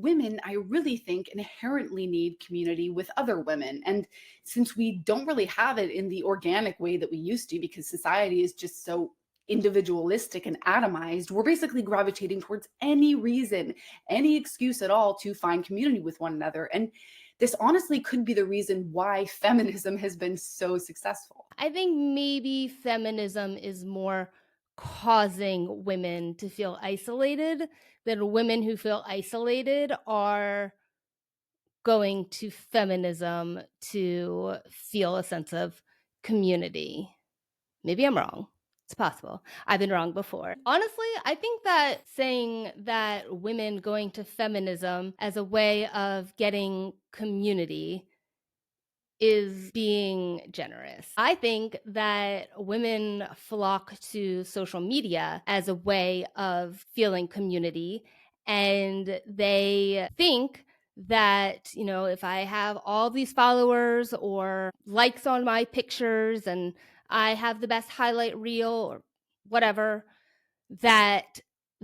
women, I really think, inherently need community with other women. And since we don't really have it in the organic way that we used to, because society is just so individualistic and atomized, we're basically gravitating towards any reason, any excuse at all to find community with one another. And this honestly could be the reason why feminism has been so successful. I think maybe feminism is more causing women to feel isolated than women who feel isolated are going to feminism to feel a sense of community. Maybe I'm wrong. It's possible. I've been wrong before. Honestly, I think that saying that women going to feminism as a way of getting community is being generous. I think that women flock to social media as a way of feeling community, and they think that, if I have all these followers or likes on my pictures and I have the best highlight reel or whatever, that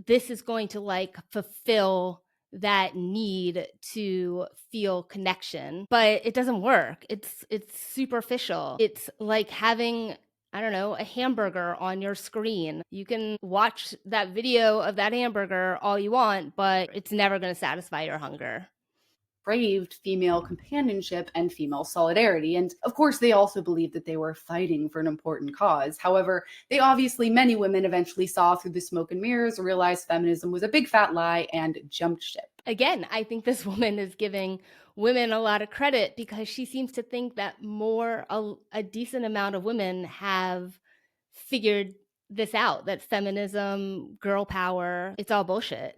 this is going to like fulfill that need to feel connection. But it doesn't work. It's superficial. It's like having, I don't know, a hamburger on your screen. You can watch that video of that hamburger all you want, but it's never going to satisfy your hunger. Craved female companionship and female solidarity. And of course, they also believed that they were fighting for an important cause. However, many women eventually saw through the smoke and mirrors, realized feminism was a big fat lie, and jumped ship. Again, I think this woman is giving women a lot of credit because she seems to think that a decent amount of women have figured this out, that feminism, girl power, it's all bullshit.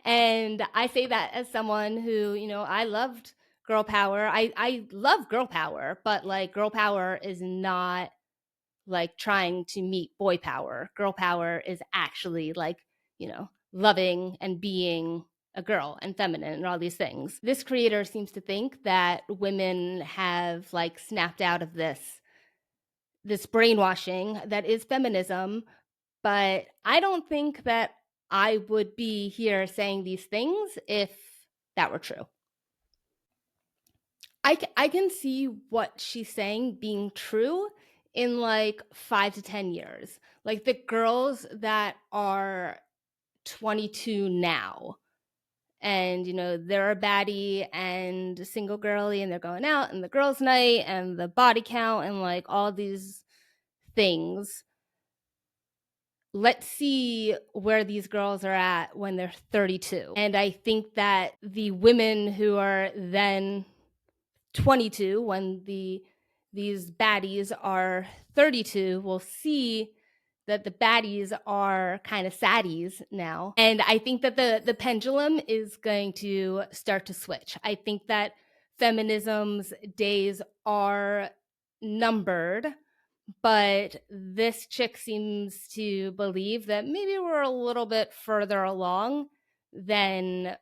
And I say that as someone who, I loved girl power. I love girl power, but like girl power is not like trying to meet boy power. Girl power is actually like, loving and being a girl and feminine and all these things. This creator seems to think that women have like snapped out of this brainwashing that is feminism, but I don't think that I would be here saying these things if that were true. I can see what she's saying being true in like 5 to 10 years. Like the girls that are 22 now and, they're a baddie and single girly and they're going out and the girls' night and the body count and like all these things. Let's see where these girls are at when they're 32. And I think that the women who are then 22 when these baddies are 32 will see that the baddies are kind of saddies now. And I think that the pendulum is going to start to switch. I think that feminism's days are numbered, but this chick seems to believe that maybe we're a little bit further along than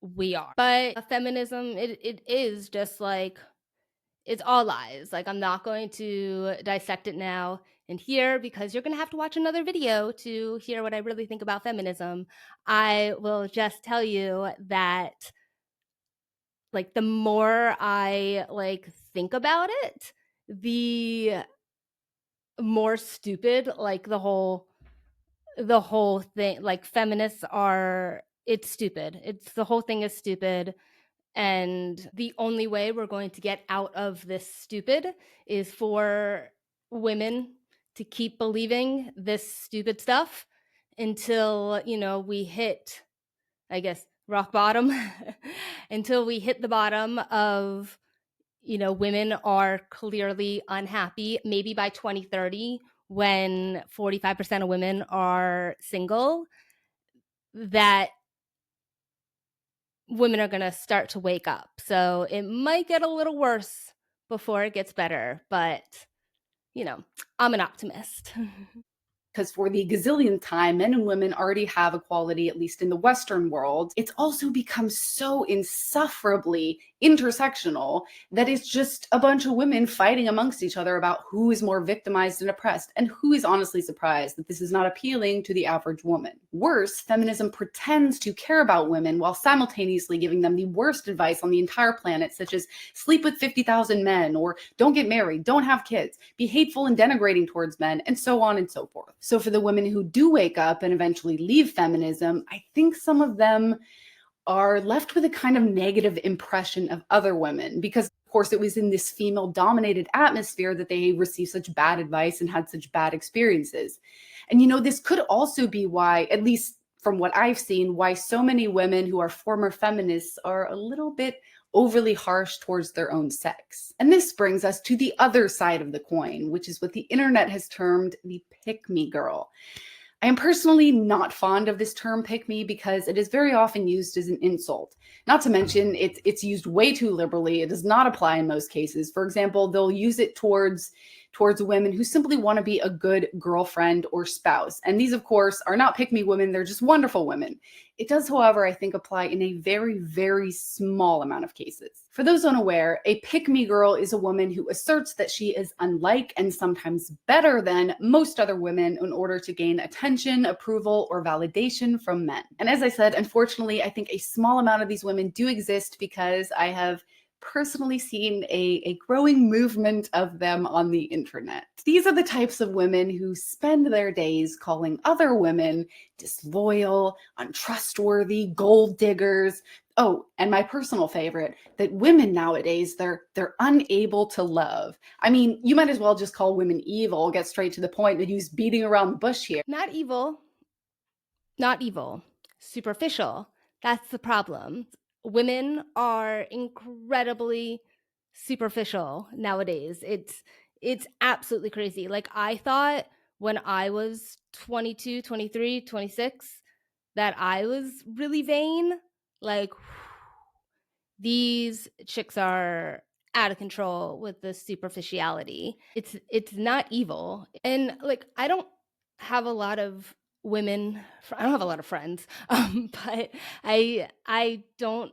we are. But feminism, it is just like, it's all lies. Like, I'm not going to dissect it now and here because you're going to have to watch another video to hear what I really think about feminism. I will just tell you that, like, the more I like think about it, the more stupid like the whole thing, like feminists are, it's stupid. It's the whole thing is stupid. And the only way we're going to get out of this stupid is for women to keep believing this stupid stuff until, we hit, I guess, rock bottom, until we hit the bottom of, women are clearly unhappy. Maybe by 2030, when 45% of women are single, that women are going to start to wake up. So it might get a little worse before it gets better, but I'm an optimist. because for the gazillionth time, men and women already have equality, at least in the Western world. It's also become so insufferably intersectional that it's just a bunch of women fighting amongst each other about who is more victimized and oppressed, and who is honestly surprised that this is not appealing to the average woman. Worse, feminism pretends to care about women while simultaneously giving them the worst advice on the entire planet, such as sleep with 50,000 men, or don't get married, don't have kids, be hateful and denigrating towards men, and so on and so forth. So for the women who do wake up and eventually leave feminism, I think some of them are left with a kind of negative impression of other women because, of course, it was in this female-dominated atmosphere that they received such bad advice and had such bad experiences. And, this could also be why, at least from what I've seen, why so many women who are former feminists are a little bit overly harsh towards their own sex. And this brings us to the other side of the coin, which is what the internet has termed the pick-me girl. I am personally not fond of this term pick me because it is very often used as an insult. Not to mention, it's used way too liberally. It does not apply in most cases. For example, they'll use it towards women who simply want to be a good girlfriend or spouse. And these, of course, are not pick me women. They're just wonderful women. It does, however, I think apply in a very, very small amount of cases. For those unaware, a pick me girl is a woman who asserts that she is unlike and sometimes better than most other women in order to gain attention, approval, or validation from men. And as I said, unfortunately, I think a small amount of these women do exist because I have personally seen a growing movement of them on the internet. These are the types of women who spend their days calling other women disloyal, untrustworthy, gold diggers. Oh, and my personal favorite, that women nowadays, they're unable to love. I mean, you might as well just call women evil, get straight to the point, and use beating around the bush here. Not evil. Not evil. Superficial. That's the problem. Women are incredibly superficial nowadays. It's absolutely crazy. Like, I thought when I was 22, 23, 26 that I was really vain. Like, these chicks are out of control with the superficiality. It's not evil. And like, I don't have a lot of women, I don't have a lot of friends, but I don't,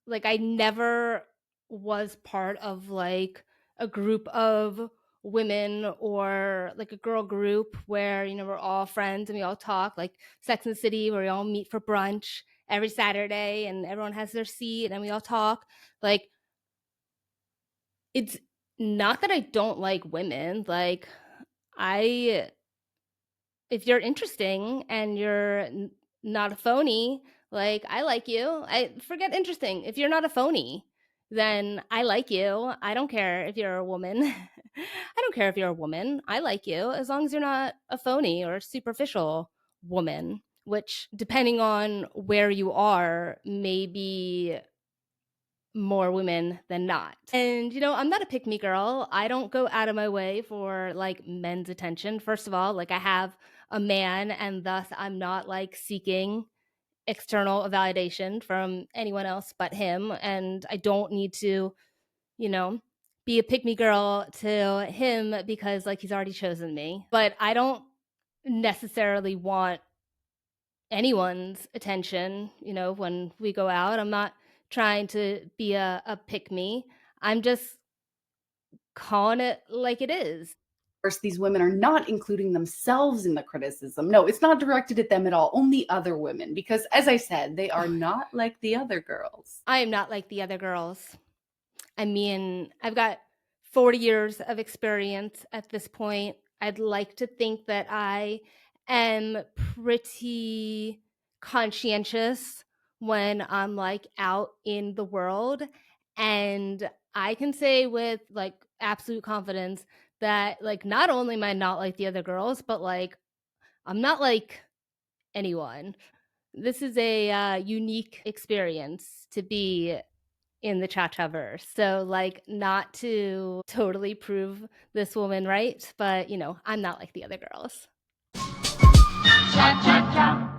like, I never was part of like a group of women or like a girl group where, we're all friends and we all talk, like Sex and the City, where we all meet for brunch every Saturday and everyone has their seat and we all talk. Like, it's not that I don't like women. Like, if you're interesting and you're not a phony, like, I like you. I forget interesting. If you're not a phony, then I like you. I don't care if you're a woman. I don't care if you're a woman. I like you as long as you're not a phony or a superficial woman, which, depending on where you are, may be more women than not. And, I'm not a pick me girl. I don't go out of my way for like men's attention. First of all, like, I have a man, and thus I'm not like seeking external validation from anyone else but him. And I don't need to, be a pick me girl to him because like he's already chosen me. But I don't necessarily want anyone's attention, when we go out. I'm not trying to be a pick me. I'm just calling it like it is. Of course, these women are not including themselves in the criticism. No, it's not directed at them at all, only other women, because as I said, they are not like the other girls. I am not like the other girls. I mean, I've got 40 years of experience at this point. I'd like to think that I am pretty conscientious when I'm like out in the world. And I can say with like absolute confidence that like not only am I not like the other girls, but like I'm not like anyone. This is a unique experience to be in the cha-cha-verse. So like, not to totally prove this woman right, but I'm not like the other girls. Cha cha cha.